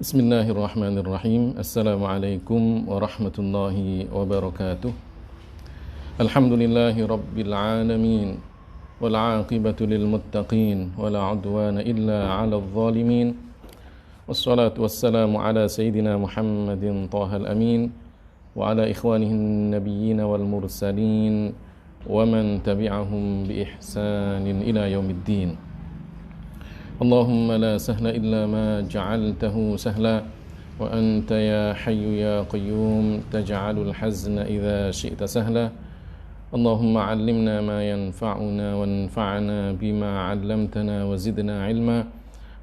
Bismillahirrahmanirrahim. Assalamualaikum warahmatullahi wabarakatuh. Alhamdulillahi rabbil alamin. Wal aqibatu lil muttaqin. Wala udwana illa 'alal zalimin. Wassalatu wassalamu ala sayyidina Muhammadin Thahal amin. Wa ala ikhwanihin nabiyyin wal mursalin. Wa man tabi'ahum bi ihsanin ila yaumiddin. Allahumma la sahla illa ma ja'altahu sahla wa anta ya hayyu ya qayyum taj'alul hazna idza syi'ta sahla. Allahumma 'allimna ma yanfa'una wanfa'na bima 'allamtana wa zidna 'ilma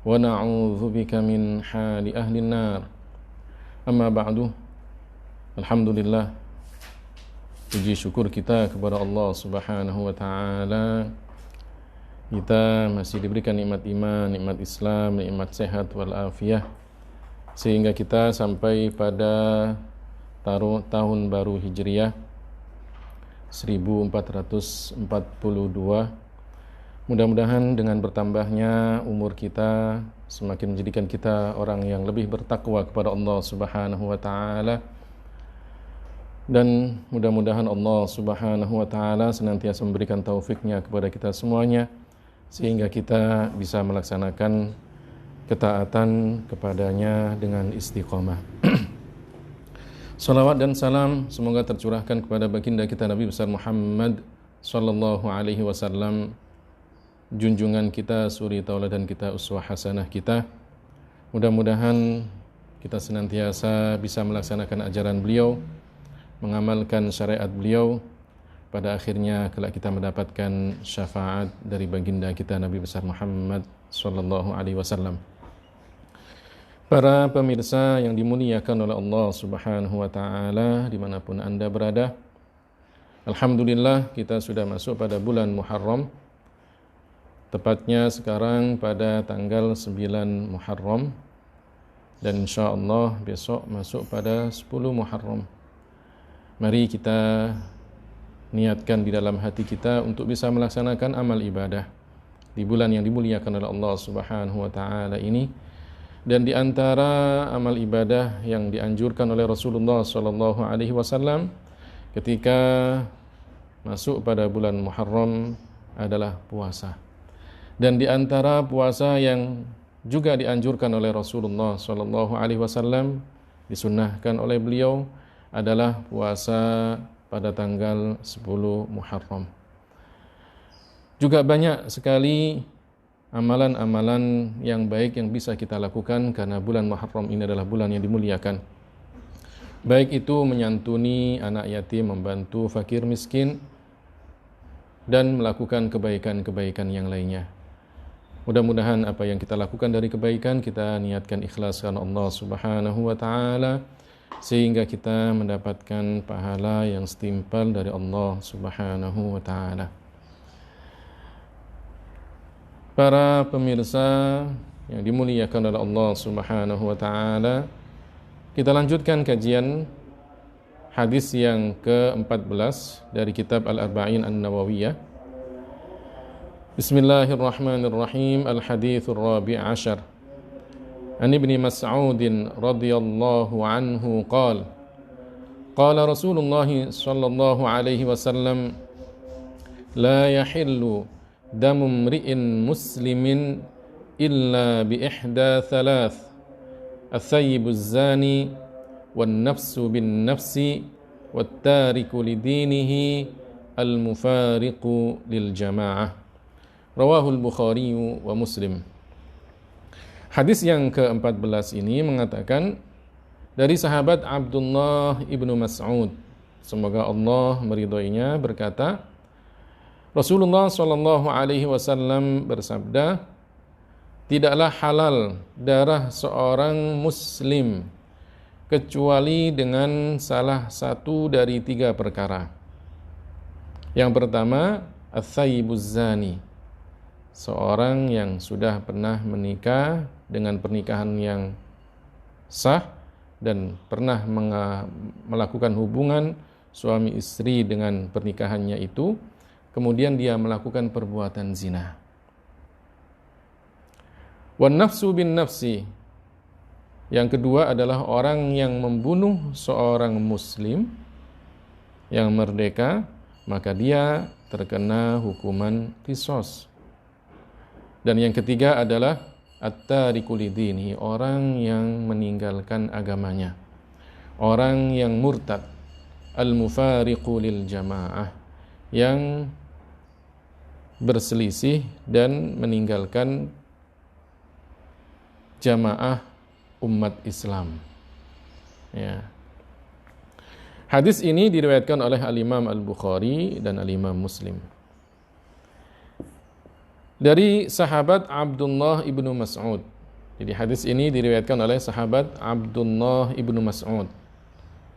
wa na'udzubika min hali ahli an-nar. Amma ba'du. Alhamdulillah, puji syukur kita kepada Allah Subhanahu wa taala. Kita masih diberikan nikmat iman, nikmat Islam, nikmat sehat walafiat, sehingga kita sampai pada tahun baru Hijriah 1442. Mudah-mudahan dengan bertambahnya umur kita semakin menjadikan kita orang yang lebih bertakwa kepada Allah Subhanahu wa taala. Dan mudah-mudahan Allah Subhanahu wa taala senantiasa memberikan taufiknya kepada kita semuanya, sehingga kita bisa melaksanakan ketaatan kepadanya dengan istiqomah. Salawat dan salam semoga tercurahkan kepada baginda kita Nabi besar Muhammad sallallahu alaihi wasallam, junjungan kita, suri tauladan kita, uswah hasanah kita. Mudah-mudahan kita senantiasa bisa melaksanakan ajaran beliau, mengamalkan syariat beliau. Pada akhirnya kelak kita mendapatkan syafaat dari baginda kita Nabi besar Muhammad sallallahu alaihi wasallam. Para pemirsa yang dimuliakan oleh Allah Subhanahu wa taala dimanapun Anda berada, alhamdulillah kita sudah masuk pada bulan Muharram. Tepatnya sekarang pada tanggal 9 Muharram, dan insyaallah besok masuk pada 10 Muharram. Mari kita niatkan di dalam hati kita untuk bisa melaksanakan amal ibadah di bulan yang dimuliakan oleh Allah Subhanahu wa taala ini. Dan di antara amal ibadah yang dianjurkan oleh Rasulullah sallallahu alaihi wasallam ketika masuk pada bulan Muharram adalah puasa. Dan di antara puasa yang juga dianjurkan oleh Rasulullah sallallahu alaihi wasallam, disunnahkan oleh beliau, adalah puasa pada tanggal 10 Muharram. Juga banyak sekali amalan-amalan yang baik yang bisa kita lakukan karena bulan Muharram ini adalah bulan yang dimuliakan. Baik itu menyantuni anak yatim, membantu fakir miskin, dan melakukan kebaikan-kebaikan yang lainnya. Mudah-mudahan apa yang kita lakukan dari kebaikan kita niatkan ikhlas karena Allah Subhanahu wa taala, sehingga kita mendapatkan pahala yang setimpal dari Allah Subhanahu wa taala. Para pemirsa yang dimuliakan oleh Allah Subhanahu wa taala, kita lanjutkan kajian hadis yang ke-14 dari kitab Al-Arba'in An-Nawawiyah. Bismillahirrahmanirrahim. Al-hadithur rabi' ashar. An Ibni Mas'ud radhiyallahu anhu qala qala Rasulullah sallallahu alaihi wasallam la yahillu damu imri'in muslimin illa bi ihda thalath ath-thayyibuz zani wan nafsu bin nafsi wat tariku lidinihi al-mufariqu lil jamaah. Rawahul Bukhari wa Muslim. Hadis yang ke-14 ini mengatakan dari sahabat Abdullah ibnu Mas'ud, semoga Allah meridhoinya, berkata, Rasulullah sallallahu alaihi wasallam bersabda, tidaklah halal darah seorang muslim kecuali dengan salah satu dari 3 perkara. Yang pertama, ats-tsayyibuz zani, seorang yang sudah pernah menikah dengan pernikahan yang sah dan pernah melakukan hubungan suami istri dengan pernikahannya itu, kemudian dia melakukan perbuatan zina. Wan nafsu bin nafsi, Yang kedua adalah orang yang membunuh seorang muslim yang merdeka, maka dia terkena hukuman qisas. Dan yang ketiga adalah at-tariku lidinihi, orang yang meninggalkan agamanya, orang yang murtad, al-mufariqu lil jamaah, yang berselisih dan meninggalkan jamaah umat Islam. Ya. Hadis ini diriwayatkan oleh Al-Imam Al-Bukhari dan Al-Imam Muslim. Dari sahabat Abdullah ibnu Mas'ud. Jadi hadis ini diriwayatkan oleh sahabat Abdullah ibnu Mas'ud,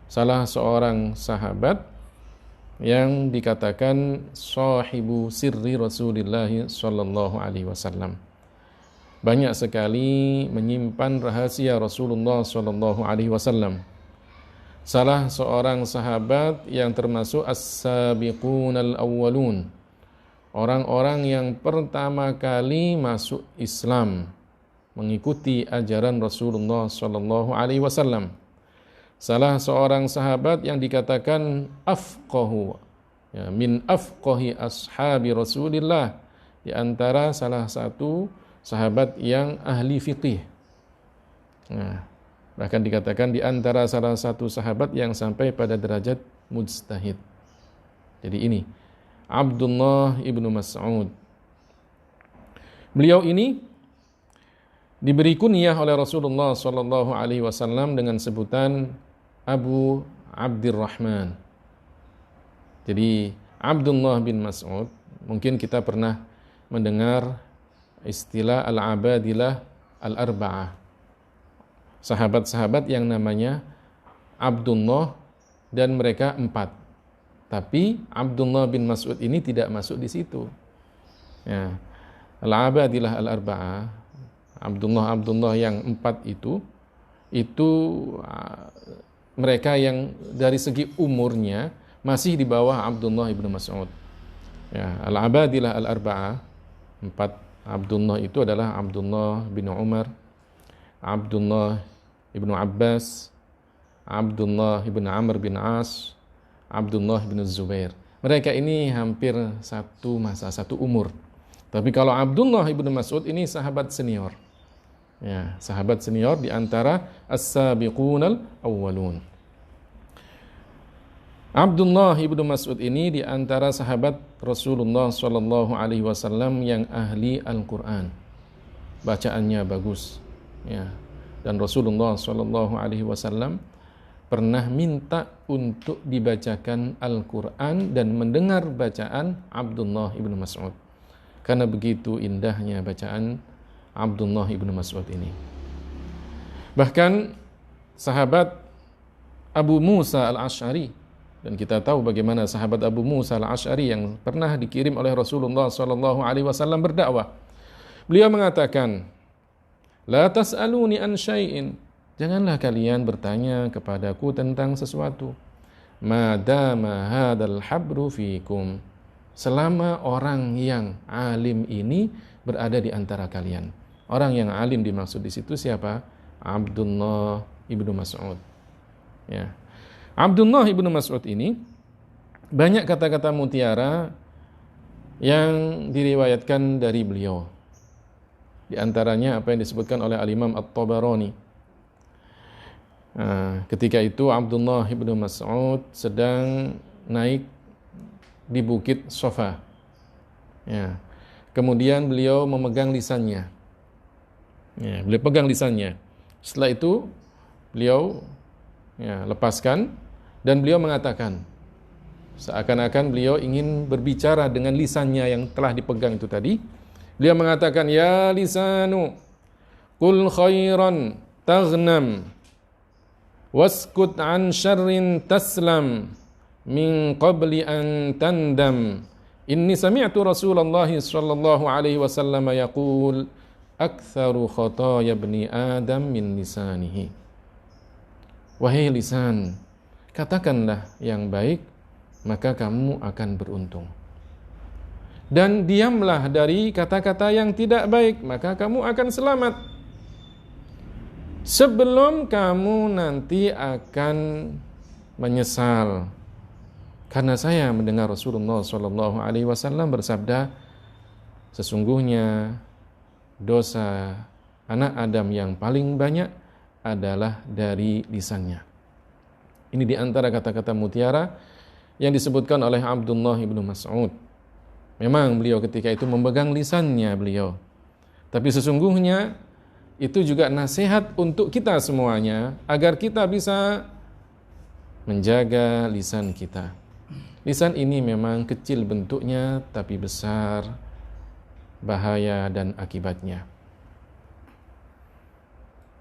salah seorang sahabat yang dikatakan sahibu sirri Rasulullah sallallahu alaihi wasallam. Banyak sekali menyimpan rahasia Rasulullah sallallahu alaihi wasallam. Salah seorang sahabat yang termasuk as-sabiqunal awwalun, orang-orang yang pertama kali masuk Islam, mengikuti ajaran Rasulullah sallallahu alaihi wasallam. Salah seorang sahabat yang dikatakan afqahu, ya, min afqahi ashabi Rasulillah, di antara salah satu sahabat yang ahli fiqih. Nah, bahkan dikatakan di antara salah satu sahabat yang sampai pada derajat mujtahid. Jadi ini Abdullah ibnu Mas'ud. Beliau ini diberi kunyah oleh Rasulullah sallallahu alaihi wasallam dengan sebutan Abu Abdurrahman. Jadi Abdullah bin Mas'ud, mungkin kita pernah mendengar istilah al-abadilah al-arba'ah, sahabat-sahabat yang namanya Abdullah dan mereka 4. Tapi Abdullah bin Mas'ud ini tidak masuk di situ. Ya. Al-abadilah al-arba'ah, Abdullah yang 4 itu mereka yang dari segi umurnya masih di bawah Abdullah bin Mas'ud. Ya, al-abadilah al-arba'ah, 4 Abdullah itu adalah Abdullah bin Umar, Abdullah ibnu Abbas, Abdullah ibn Amr bin As, Abdullah bin Zubair. Mereka ini hampir satu masa, satu umur. Tapi kalau Abdullah ibnu Mas'ud ini sahabat senior. Ya, sahabat senior di antara as-sabiqunal awwalun. Abdullah ibnu Mas'ud ini di antara sahabat Rasulullah sallallahu alaihi wasallam yang ahli Al-Qur'an. Bacaannya bagus. Ya. Dan Rasulullah sallallahu alaihi wasallam pernah minta untuk dibacakan Al-Qur'an dan mendengar bacaan Abdullah ibnu Mas'ud. Karena begitu indahnya bacaan Abdullah ibnu Mas'ud ini. Bahkan sahabat Abu Musa al-Asy'ari, dan kita tahu bagaimana sahabat Abu Musa al-Asy'ari yang pernah dikirim oleh Rasulullah sallallahu alaihi wasallam berdakwah. Beliau mengatakan, "La tas'aluni an syai'in." Janganlah kalian bertanya kepadaku tentang sesuatu. Madama hadzal habru fikum. Selama orang yang alim ini berada di antara kalian. Orang yang alim dimaksud di situ siapa? Abdullah ibnu Mas'ud. Ya. Abdullah ibnu Mas'ud ini banyak kata-kata mutiara yang diriwayatkan dari beliau. Di antaranya apa yang disebutkan oleh Al-Imam At-Tabarani. Ketika itu Abdullah ibnu Mas'ud sedang naik di bukit Safa. Ya. Kemudian beliau memegang lisannya. Ya, beliau pegang lisannya. Setelah itu beliau lepaskan dan beliau mengatakan, seakan-akan beliau ingin berbicara dengan lisannya yang telah dipegang itu tadi. Beliau mengatakan, "Ya lisanu, qul khairan taghnam, waskut an syarrin taslam, min qabli an tandam. Inni sami'tu Rasulullah sallallahu alaihi wasallam yaqul, aktsaru khataaya ibni Adam min lisanihi." Wahai lisan, katakanlah yang baik, maka kamu akan beruntung. Dan diamlah dari kata-kata yang tidak baik, maka kamu akan selamat. sebelum kamu nanti akan menyesal. Karena saya mendengar Rasulullah SAW bersabda, sesungguhnya dosa anak Adam yang paling banyak adalah dari lisannya. Ini di antara kata-kata mutiara yang disebutkan oleh Abdullah ibnu Mas'ud. Memang beliau ketika itu memegang lisannya beliau. Tapi sesungguhnya itu juga nasihat untuk kita semuanya agar kita bisa menjaga lisan kita. Lisan ini memang kecil bentuknya tapi besar bahaya dan akibatnya.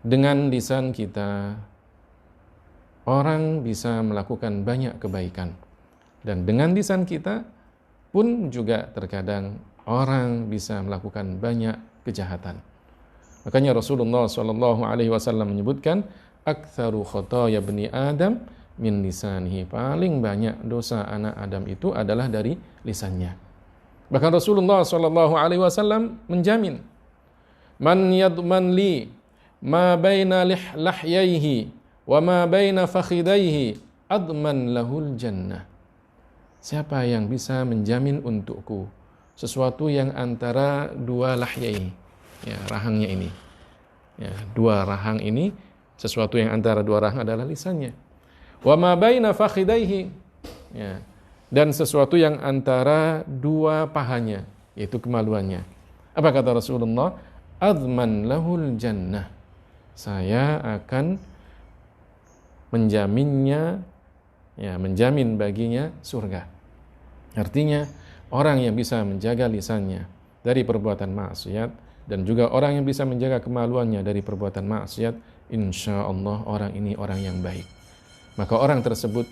Dengan lisan kita orang bisa melakukan banyak kebaikan, dan dengan lisan kita pun juga terkadang orang bisa melakukan banyak kejahatan. Makanya Rasulullah SAW menyebutkan aktsaru khotoya bani Adam min lisanihi, paling banyak dosa anak Adam itu adalah dari lisannya. Bahkan Rasulullah SAW menjamin, man yadman li ma baina lahyaihi wa ma baina fakhidaihi adman lahul jannah. Siapa yang bisa menjamin untukku sesuatu yang antara dua lahyai, ya, rahangnya ini, ya, dua rahang ini, sesuatu yang antara dua rahang adalah lisannya. Wa ma baina fakhidaihi, ya, dan sesuatu yang antara dua pahanya, yaitu kemaluannya. Apa kata Rasulullah? Adman lahul jannah. Saya akan menjaminnya, ya, menjamin baginya surga. Artinya orang yang bisa menjaga lisannya dari perbuatan maksiat dan juga orang yang bisa menjaga kemaluannya dari perbuatan maksiat, insya Allah orang ini orang yang baik. Maka orang tersebut,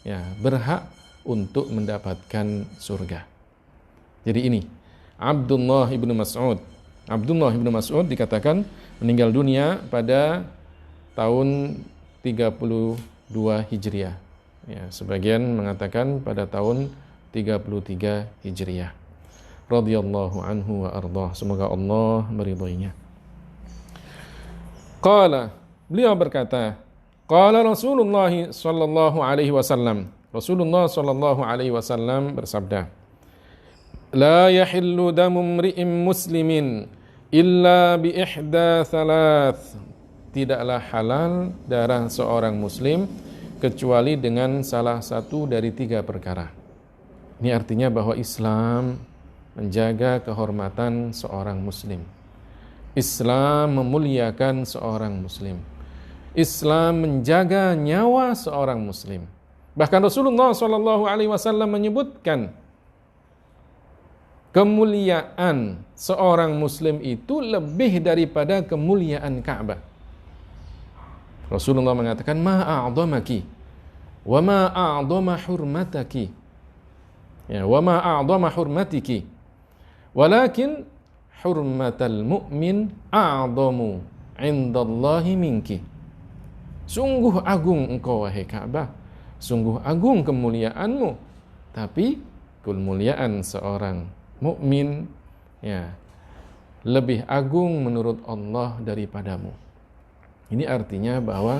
ya, berhak untuk mendapatkan surga. Jadi ini Abdullah ibnu Mas'ud. Abdullah ibnu Mas'ud dikatakan meninggal dunia pada tahun 32 Hijriah. Ya, sebagian mengatakan pada tahun 33 Hijriah. Radhiyallahu anhu wa ardhah. Semoga Allah meridhoinya. Qala, beliau berkata, qala Rasulullah sallallahu alaihi wasallam. Rasulullah sallallahu alaihi wasallam bersabda, la yahillu damu mri'in muslimin illa bi ihda thalath. Tidaklah halal darah seorang muslim kecuali dengan salah satu dari tiga perkara. Ini artinya bahwa Islam menjaga kehormatan seorang muslim. Islam memuliakan seorang muslim. Islam menjaga nyawa seorang muslim. Bahkan Rasulullah SAW menyebutkan kemuliaan seorang muslim itu lebih daripada kemuliaan Ka'bah. Rasulullah mengatakan, ma a'dhamaki wa ma a'dhama hurmataki, ya, wa ma a'dhama hurmatiki walakin hurmatal mu'min a'dhamu 'indallahi minki. Sungguh agung engkau wahai Ka'bah, sungguh agung kemuliaanmu, tapi kemuliaan seorang mukmin, ya, lebih agung menurut Allah daripadamu. Ini artinya bahwa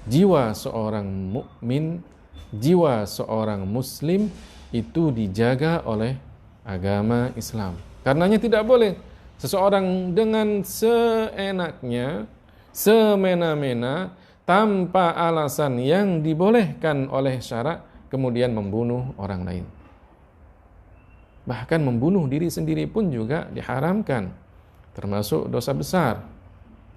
jiwa seorang mukmin, jiwa seorang muslim itu dijaga oleh agama Islam. Karenanya tidak boleh seseorang dengan seenaknya, semena-mena, tanpa alasan yang dibolehkan oleh syarak, kemudian membunuh orang lain. Bahkan membunuh diri sendiri pun juga diharamkan, termasuk dosa besar.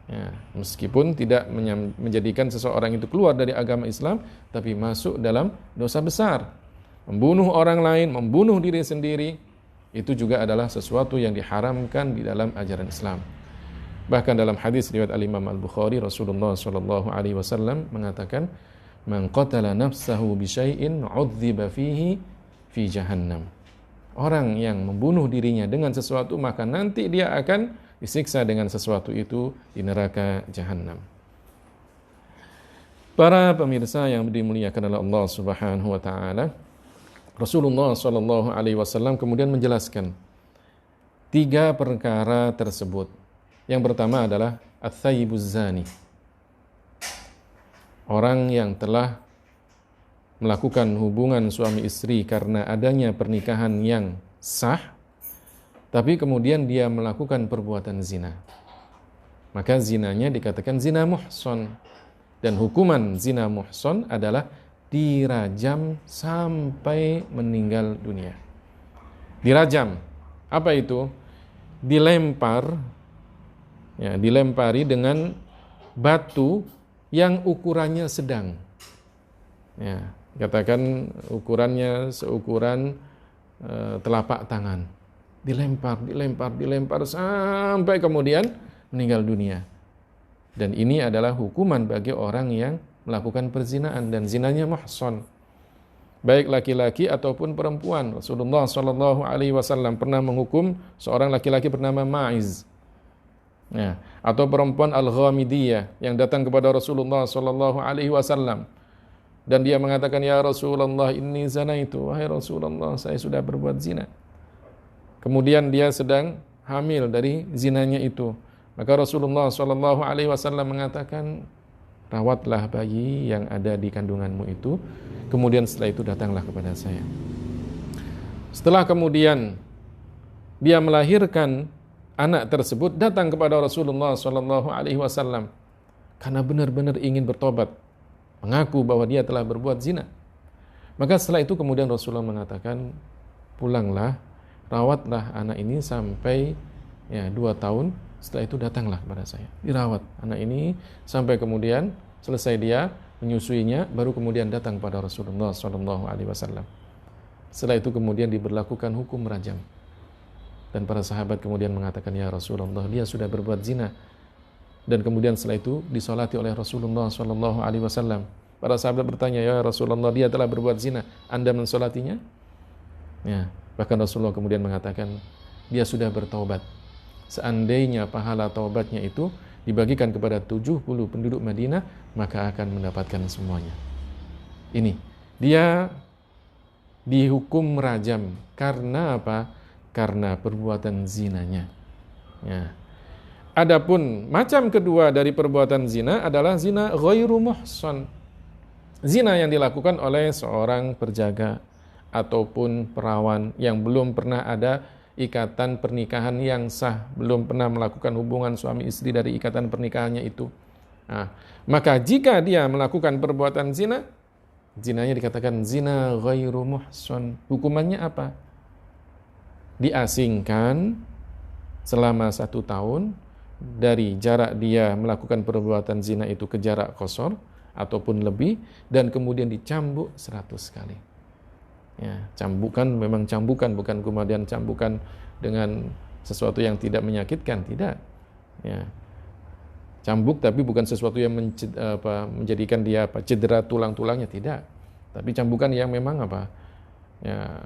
Ya, meskipun tidak menjadikan seseorang itu keluar dari agama Islam, tapi masuk dalam dosa besar. Membunuh orang lain, membunuh diri sendiri, itu juga adalah sesuatu yang diharamkan di dalam ajaran Islam. Bahkan dalam hadis riwayat Al-Imam Al-Bukhari, Rasulullah SAW mengatakan, man qatala nafsahu bi syai'in 'udziba fihi fi jahannam. Orang yang membunuh dirinya dengan sesuatu, maka nanti dia akan disiksa dengan sesuatu itu di neraka Jahannam. Para pemirsa yang dimuliakan oleh Allah Subhanahu wa taala, Rasulullah SAW kemudian menjelaskan tiga perkara tersebut. Yang pertama adalah at-thayyibuz zani, orang yang telah melakukan hubungan suami istri karena adanya pernikahan yang sah, tapi kemudian dia melakukan perbuatan zina, maka zinanya dikatakan zina muhson. Dan hukuman zina muhson adalah dirajam sampai meninggal dunia. Dirajam. Apa itu? Dilempar, ya, dilempari dengan batu yang ukurannya sedang. Ya, katakan ukurannya seukuran telapak tangan. Dilempar sampai kemudian meninggal dunia. Dan ini adalah hukuman bagi orang yang melakukan perzinaan dan zinanya muhson, baik laki-laki ataupun perempuan. Rasulullah Shallallahu Alaihi Wasallam pernah menghukum seorang laki-laki bernama Ma'iz, ya, atau perempuan Al-Ghamidiyah yang datang kepada Rasulullah Shallallahu Alaihi Wasallam dan dia mengatakan, ya Rasulullah, ini zina itu, wahai Rasulullah, saya sudah berbuat zina. Kemudian dia sedang hamil dari zinanya itu. Maka Rasulullah Shallallahu Alaihi Wasallam mengatakan, rawatlah bayi yang ada di kandunganmu itu, kemudian setelah itu datanglah kepada saya. Setelah kemudian dia melahirkan anak tersebut, datang kepada Rasulullah Shallallahu Alaihi Wasallam karena benar-benar ingin bertobat, mengaku bahwa dia telah berbuat zina. Maka setelah itu kemudian Rasulullah mengatakan, pulanglah, rawatlah anak ini sampai 2 tahun. Setelah itu datanglah kepada saya, dirawat anak ini sampai kemudian selesai dia menyusuinya, baru kemudian datang kepada Rasulullah Shallallahu Alaihi Wasallam. Setelah itu kemudian diberlakukan hukum rajam. Dan para sahabat kemudian mengatakan, ya Rasulullah, dia sudah berbuat zina. Dan kemudian setelah itu disolati oleh Rasulullah Shallallahu Alaihi Wasallam. Para sahabat bertanya, ya Rasulullah, dia telah berbuat zina, Anda mensolatinya? Ya, bahkan Rasulullah kemudian mengatakan, dia sudah bertaubat. Seandainya pahala taubatnya itu dibagikan kepada 70 penduduk Madinah, maka akan mendapatkan semuanya. Ini, dia dihukum rajam. Karena apa? Karena perbuatan zinanya. Ya. Adapun macam kedua dari perbuatan zina adalah zina ghairu muhsan. Zina yang dilakukan oleh seorang penjaga ataupun perawan yang belum pernah ada ikatan pernikahan yang sah, belum pernah melakukan hubungan suami istri dari ikatan pernikahannya itu. Nah, maka jika dia melakukan perbuatan zina, zinanya dikatakan zina ghairu muhsan. Hukumannya apa? Diasingkan selama 1 tahun dari jarak dia melakukan perbuatan zina itu ke jarak qasar ataupun lebih, dan kemudian dicambuk 100 kali. Ya, cambukan memang cambukan, bukan kemudian cambukan dengan sesuatu yang tidak menyakitkan, tidak. Ya. Cambuk tapi bukan sesuatu yang menjadikan dia cedera tulang-tulangnya, tidak. Tapi cambukan yang memang ya,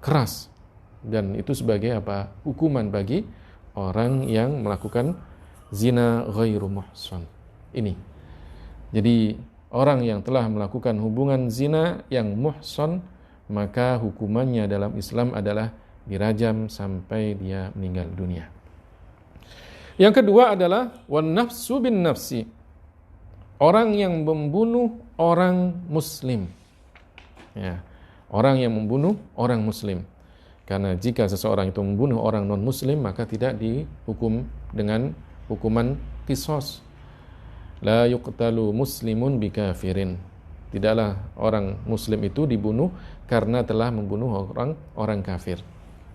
keras, dan itu sebagai hukuman bagi orang yang melakukan zina ghairu muhsan. Ini. Jadi orang yang telah melakukan hubungan zina yang muhsan, maka hukumannya dalam Islam adalah dirajam sampai dia meninggal dunia. Yang kedua adalah wan nafsu bin nafsi. Orang yang membunuh orang muslim. Ya, orang yang membunuh orang muslim. Karena jika seseorang itu membunuh orang non muslim, maka tidak dihukum dengan hukuman qisas. La yuqtalu muslimun bikafirin. Tidaklah orang muslim itu dibunuh karena telah membunuh orang kafir.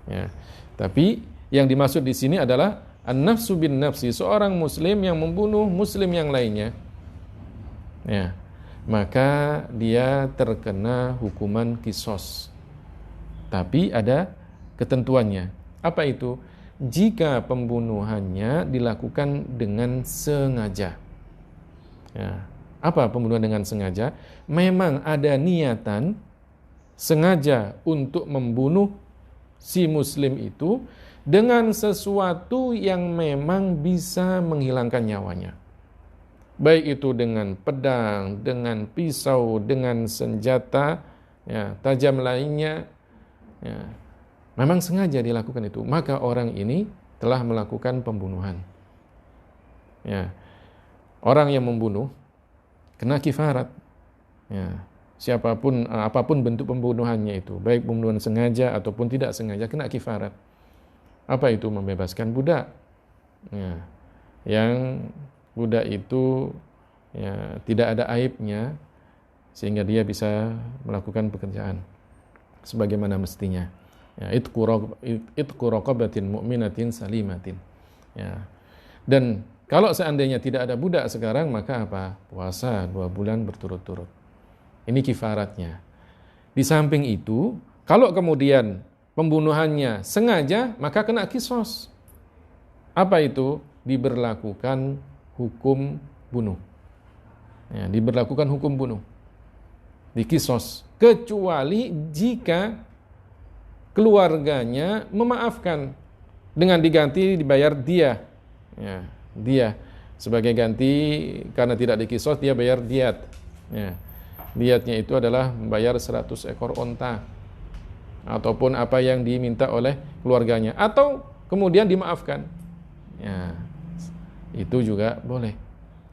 Ya. Tapi yang dimaksud di sini adalah an-nafsu bin nafsi, seorang muslim yang membunuh muslim yang lainnya. Ya. Maka dia terkena hukuman qisas. Tapi ada ketentuannya. Apa itu? Jika pembunuhannya dilakukan dengan sengaja. Ya. Apa pembunuhan dengan sengaja? Memang ada niatan sengaja untuk membunuh si muslim itu dengan sesuatu yang memang bisa menghilangkan nyawanya. Baik itu dengan pedang, dengan pisau, dengan senjata ya, tajam lainnya. Ya. Memang sengaja dilakukan itu. Maka orang ini telah melakukan pembunuhan. Ya. Orang yang membunuh kena kifarat. Ya. Siapapun, apapun bentuk pembunuhannya itu, baik pembunuhan sengaja ataupun tidak sengaja, kena kifarat. Apa itu? Membebaskan budak. Ya. Yang budak itu ya, tidak ada aibnya, sehingga dia bisa melakukan pekerjaan sebagaimana mestinya. Ya, itqu raqabatin mu'minatin salimatin. Ya. Dan kalau seandainya tidak ada budak sekarang, maka apa? Puasa 2 bulan berturut-turut. Ini kifaratnya. Di samping itu, kalau kemudian pembunuhannya sengaja, maka kena kisos. Apa itu? Diberlakukan hukum bunuh. Ya, diberlakukan hukum bunuh. Dikisos. Kecuali jika keluarganya memaafkan dengan diganti dibayar dia. Ya, dia sebagai ganti karena tidak dikisos, dia bayar diat. Ya. Diatnya itu adalah membayar 100 ekor onta ataupun apa yang diminta oleh keluarganya, atau kemudian dimaafkan. Ya, itu juga boleh.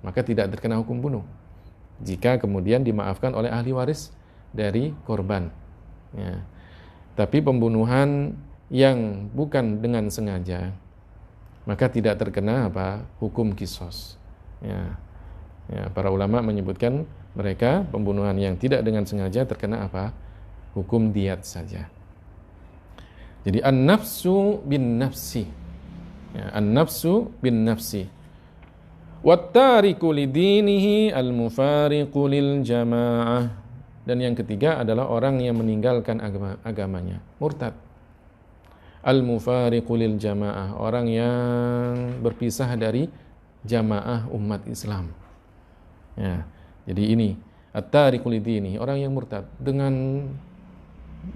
Maka tidak terkena hukum bunuh jika kemudian dimaafkan oleh ahli waris dari korban. Ya. Tapi pembunuhan yang bukan dengan sengaja, maka tidak terkena apa? Hukum kisos. Ya. Ya, para ulama menyebutkan mereka pembunuhan yang tidak dengan sengaja terkena apa? Hukum diat saja. Jadi an-nafsu bin nafsi. Ya, an-nafsu bin nafsi. Wattariku lidinihi al-mufariqu lil jamaah. Dan yang ketiga adalah orang yang meninggalkan agamanya, murtad. Al-mufariqu lil jamaah, orang yang berpisah dari jamaah umat Islam. Ya. Jadi ini at-tariku lidinihi, orang yang murtad dengan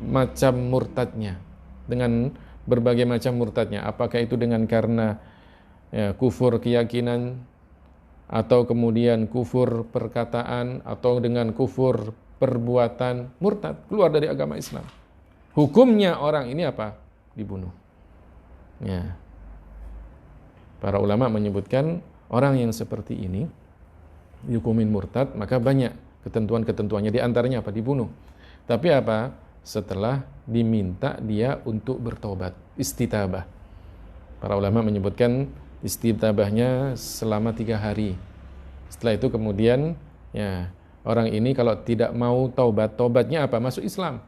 macam murtadnya, dengan berbagai macam murtadnya. Apakah itu dengan karena ya, kufur keyakinan, atau kemudian kufur perkataan, atau dengan kufur perbuatan, murtad, keluar dari agama Islam. Hukumnya orang ini apa? Dibunuh. Ya. Para ulama menyebutkan orang yang seperti ini dihukumin murtad, maka banyak ketentuan-ketentuannya, di antaranya apa? Dibunuh. Tapi apa? Setelah diminta dia untuk bertobat, istitabah. Para ulama menyebutkan istitabahnya selama 3 hari. Setelah itu kemudian ya, orang ini kalau tidak mau taubat, taubatnya apa? Masuk Islam.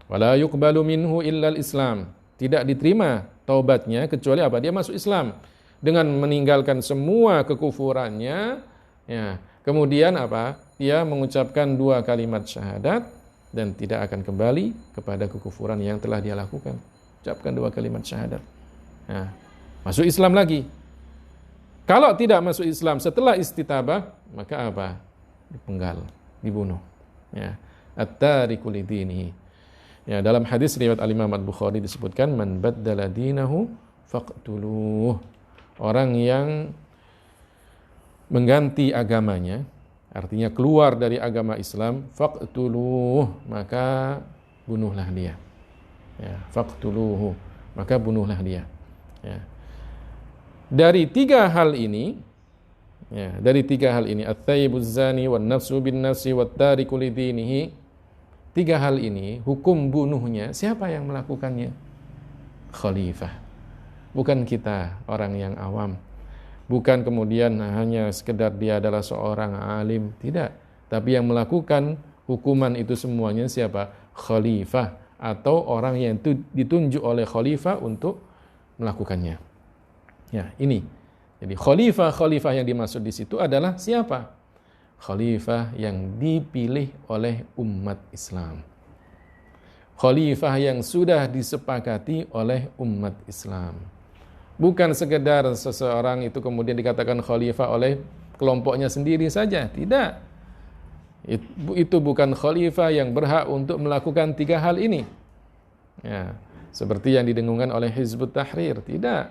Wala yuqbalu minhu illal Islam. Tidak diterima taubatnya kecuali apa? Dia masuk Islam dengan meninggalkan semua kekufurannya. Ya, kemudian apa? Dia mengucapkan 2 kalimat syahadat dan tidak akan kembali kepada kekufuran yang telah dia lakukan. Ucapkan 2 kalimat syahadat. Nah, masuk Islam lagi. Kalau tidak masuk Islam setelah istitabah, maka apa? Dipenggal, dibunuh. Ya, at-tariku lidinihi. Ya, dalam hadis riwayat Al-Imam Al-Bukhari disebutkan man baddala dinahu faqtuluh. Orang yang mengganti agamanya, artinya keluar dari agama Islam, faqtuluh, maka bunuhlah dia. Ya, faqtuluhu, maka bunuhlah dia. Ya. Dari 3 hal ini, ya, dari 3 hal ini, at-thayyibuz zani wan nafsu bin nafsi wat tariku lidinihi, 3 hal ini hukum bunuhnya siapa yang melakukannya? Khalifah. Bukan kita, orang yang awam. Bukan kemudian hanya sekedar dia adalah seorang alim, tidak. Tapi yang melakukan hukuman itu semuanya siapa? Khalifah, atau orang yang ditunjuk oleh khalifah untuk melakukannya. Ya, ini. Jadi khalifah yang dimaksud di situ adalah siapa? Khalifah yang dipilih oleh umat Islam. Khalifah yang sudah disepakati oleh umat Islam. Bukan sekedar seseorang itu kemudian dikatakan khalifah oleh kelompoknya sendiri saja. Tidak. Itu bukan khalifah yang berhak untuk melakukan 3 hal ini. Ya, seperti yang didengungkan oleh Hizbut Tahrir. Tidak.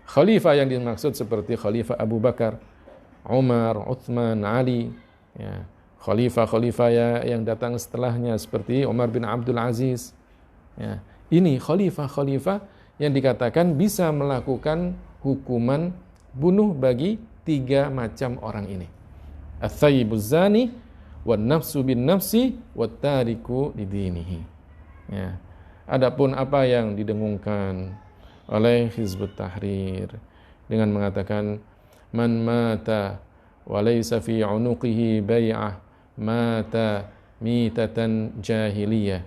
Khalifah yang dimaksud seperti Khalifah Abu Bakar, Umar, Uthman, Ali. Ya, khalifah-khalifah yang datang setelahnya seperti Umar bin Abdul Aziz. Ya, ini khalifah-khalifah yang dikatakan bisa melakukan hukuman bunuh bagi 3 macam orang ini. Ats-tsayyibuz zani wan nafsu bin nafsi wat tariku lidinihi. Ya. Adapun apa yang didengungkan oleh Hizbut Tahrir dengan mengatakan man mata wa laysa fi unuqihi bai'ah mata mitatan jahiliyah.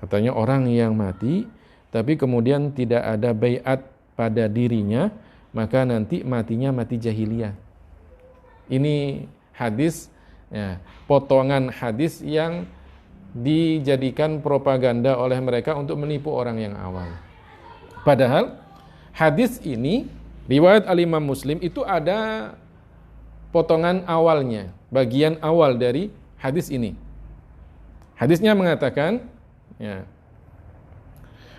Katanya orang yang mati tapi kemudian tidak ada baiat pada dirinya, maka nanti matinya mati jahiliyah. Ini hadis, ya, potongan hadis yang dijadikan propaganda oleh mereka untuk menipu orang yang awam. Padahal hadis ini riwayat Al-Imam Muslim itu ada potongan awalnya, bagian awal dari hadis ini. Hadisnya mengatakan, ya,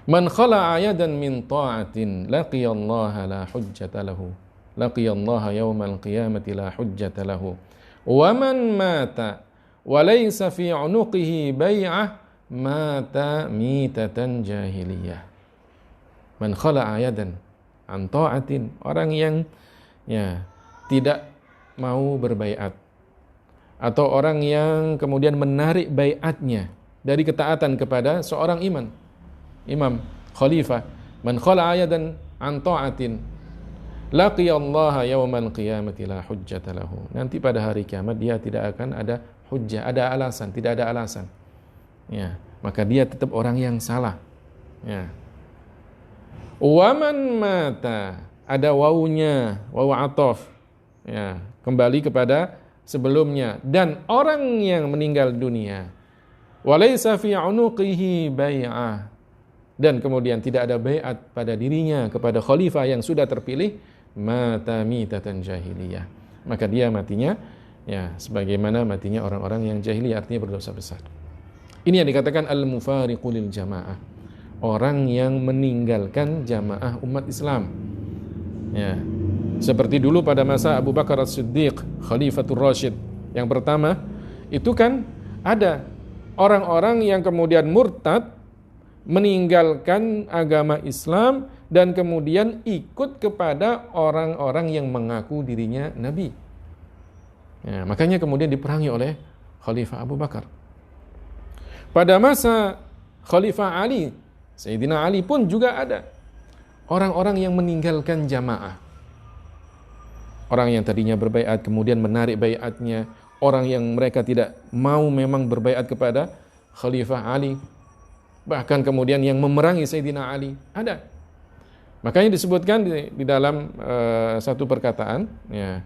man khala'a yadan min ta'atin laqiyallaha la hujjata lahu, laqiyallaha yawmal qiyamati la hujjata lahu, wa man mata wa laysa fi 'unuqihi bai'ah mata mitatan jahiliyah. Man khala'a yadan an ta'atin, orang yang, ya, tidak mau berbaiat, atau orang yang kemudian menarik baiatnya dari ketaatan kepada seorang imam, khalifah. Man khala'a yadan an ta'atin laqiyallaha yawmal qiyamati la hujjata lahu. Nanti pada hari kiamat dia tidak akan ada hujjah, ada alasan, tidak ada alasan. Ya, maka dia tetap orang yang salah. Ya. Wa man mata, ada wawunya, wawu ataf. Ya, kembali kepada sebelumnya, dan orang yang meninggal dunia walaysa fi unuqihi bai'ah, dan kemudian tidak ada baiat pada dirinya kepada khalifah yang sudah terpilih, mata mitatan jahiliyah, maka dia matinya, ya, sebagaimana matinya orang-orang yang jahiliyah, artinya berdosa besar. Ini yang dikatakan al-mufariqu lil jamaah, orang yang meninggalkan jamaah umat Islam. Ya, seperti dulu pada masa Abu Bakar As-Siddiq, Khalifatul Rasyid yang pertama, itu kan ada orang-orang yang kemudian murtad, meninggalkan agama Islam dan kemudian ikut kepada orang-orang yang mengaku dirinya Nabi. Ya, makanya kemudian diperangi oleh Khalifah Abu Bakar. Pada masa Khalifah Ali, Sayyidina Ali pun juga ada orang-orang yang meninggalkan jamaah. Orang yang tadinya berbaiat kemudian menarik baiatnya, orang yang mereka tidak mau memang berbaiat kepada Khalifah Ali, bahkan kemudian yang memerangi Sayyidina Ali, ada. Makanya disebutkan di dalam satu perkataan, ya,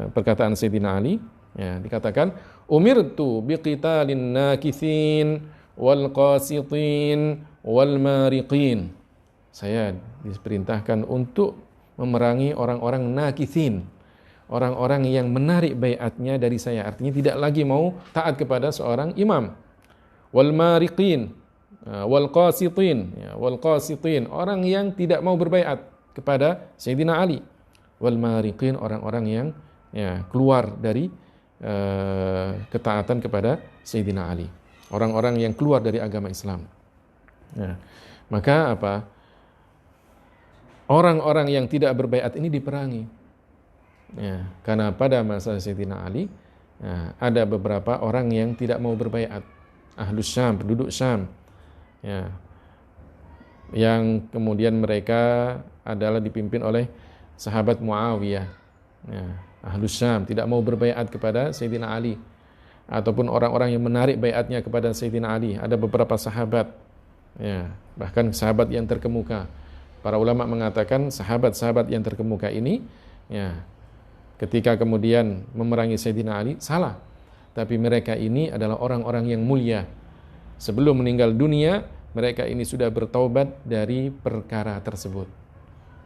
perkataan Sayyidina Ali, ya, dikatakan umirtu biqitalin nakithin wal qasitin wal mariqin. Saya diperintahkan untuk memerangi orang-orang nakithin, orang-orang yang menarik baiatnya dari saya, artinya tidak lagi mau taat kepada seorang imam. Wal mariqin wal qasitin, ya, wal qasitin, orang yang tidak mau berbaiat kepada Sayyidina Ali. Wal mariqin, orang-orang yang, ya, keluar dari ketaatan kepada Sayyidina Ali, orang-orang yang keluar dari agama Islam. Ya. Maka apa? Orang-orang yang tidak berbaiat ini diperangi. Ya, karena pada masa Sayyidina Ali, ya, ada beberapa orang yang tidak mau berbaiat. Ahlus Syam, penduduk Syam, ya, yang kemudian mereka adalah dipimpin oleh sahabat Muawiyah. Ya, Ahlus Syam tidak mau berbaiat kepada Sayyidina Ali, ataupun orang-orang yang menarik baiatnya kepada Sayyidina Ali. Ada beberapa sahabat, ya, bahkan sahabat yang terkemuka. Para ulama mengatakan sahabat-sahabat yang terkemuka ini, ya, ketika kemudian memerangi Sayyidina Ali, salah. Tapi mereka ini adalah orang-orang yang mulia. Sebelum meninggal dunia, mereka ini sudah bertaubat dari perkara tersebut.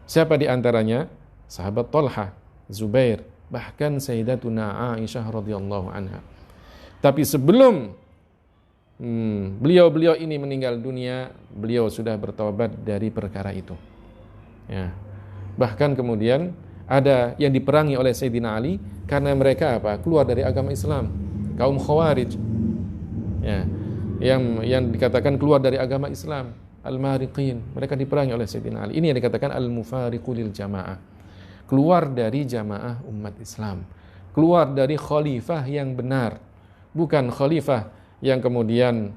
Siapa di antaranya? Sahabat Talha, Zubair, bahkan Sayyidatuna Aisyah radhiyallahu anha. Tapi sebelum beliau-beliau ini meninggal dunia, beliau sudah bertaubat dari perkara itu. Ya. Bahkan kemudian ada yang diperangi oleh Sayyidina Ali karena mereka apa? Keluar dari agama Islam, kaum Khawarij. Ya. Yang dikatakan keluar dari agama Islam, al-mariqin, mereka diperangi oleh Sayyidina Ali. Ini yang dikatakan al-mufariqu lil jamaah, keluar dari jamaah umat umat Islam. Keluar dari khalifah yang benar, bukan khalifah yang kemudian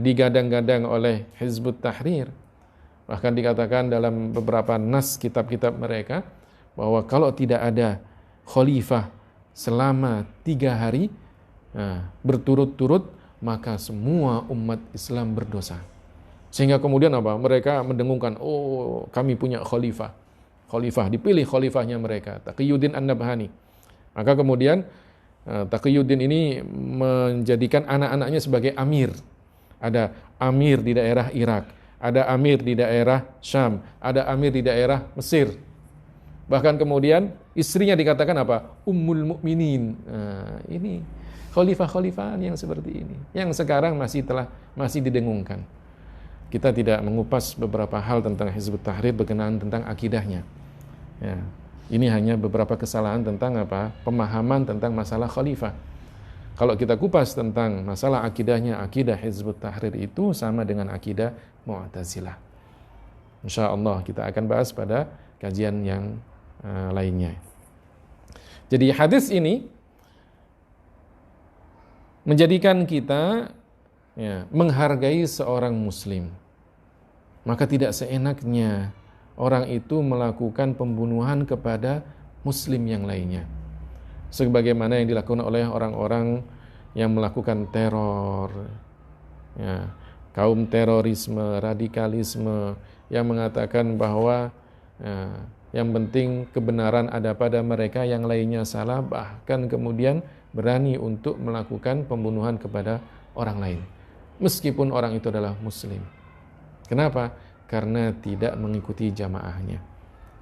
digadang-gadang oleh Hizbut Tahrir. Bahkan dikatakan dalam beberapa nas kitab-kitab mereka bahwa kalau tidak ada khalifah selama 3 hari berturut-turut, maka semua umat Islam berdosa. Sehingga kemudian apa? Mereka mendengungkan, oh kami punya khalifah. Khalifah, dipilih khalifahnya mereka, Taqiyuddin An-Nabhani. Maka kemudian Taqiyuddin ini menjadikan anak-anaknya sebagai amir. Ada amir di daerah Irak, ada amir di daerah Syam, ada amir di daerah Mesir. Bahkan kemudian istrinya dikatakan apa? Ummul Mukminin. Ini khalifah-khalifah yang seperti ini, yang sekarang masih didengungkan. Kita tidak mengupas beberapa hal tentang Hizbut Tahrir berkenaan tentang akidahnya. Ya, ini hanya beberapa kesalahan tentang pemahaman tentang masalah khalifah. Kalau kita kupas tentang masalah akidahnya, akidah Hizbut Tahrir itu sama dengan akidah Mu'tazilah. InsyaAllah kita akan bahas pada kajian yang lainnya. Jadi hadis ini menjadikan kita menghargai seorang muslim. Maka tidak seenaknya orang itu melakukan pembunuhan kepada muslim yang lainnya. Sebagaimana yang dilakukan oleh orang-orang yang melakukan teror, kaum terorisme, radikalisme, yang mengatakan bahwa yang penting kebenaran ada pada mereka, yang lainnya salah, bahkan kemudian berani untuk melakukan pembunuhan kepada orang lain, meskipun orang itu adalah muslim. Kenapa? Karena tidak mengikuti jamaahnya.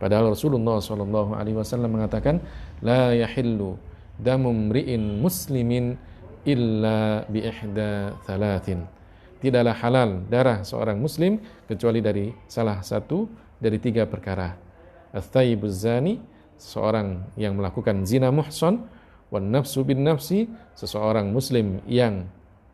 Padahal Rasulullah SAW mengatakan, la yahillu damu mri'in muslimin illa bi ihda thalathin. Tidaklah halal darah seorang muslim kecuali dari salah satu dari 3 perkara. Ats-tsayyibuz zani, seorang yang melakukan zina muhsan, wan nafsu bin nafsi, seseorang muslim yang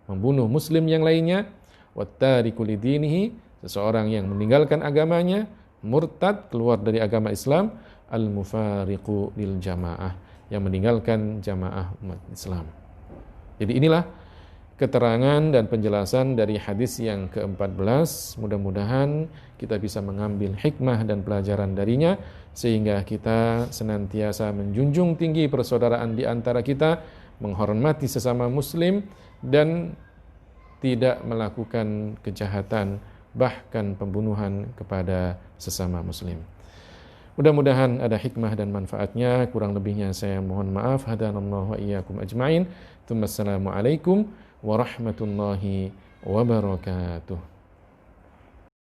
membunuh muslim yang lainnya, wat tariku lidinihi, seseorang yang meninggalkan agamanya, murtad, keluar dari agama Islam, al-mufariqu lil jamaah, yang meninggalkan jamaah umat Islam. Jadi inilah keterangan dan penjelasan dari hadis yang ke-14. Mudah-mudahan kita bisa mengambil hikmah dan pelajaran darinya, sehingga kita senantiasa menjunjung tinggi persaudaraan di antara kita, menghormati sesama muslim, dan tidak melakukan kejahatan, bahkan pembunuhan kepada sesama muslim. Mudah-mudahan ada hikmah dan manfaatnya. Kurang lebihnya saya mohon maaf. Hadanallahu wa iyyakum ajma'in. Assalamualaikum warahmatullahi wabarakatuh.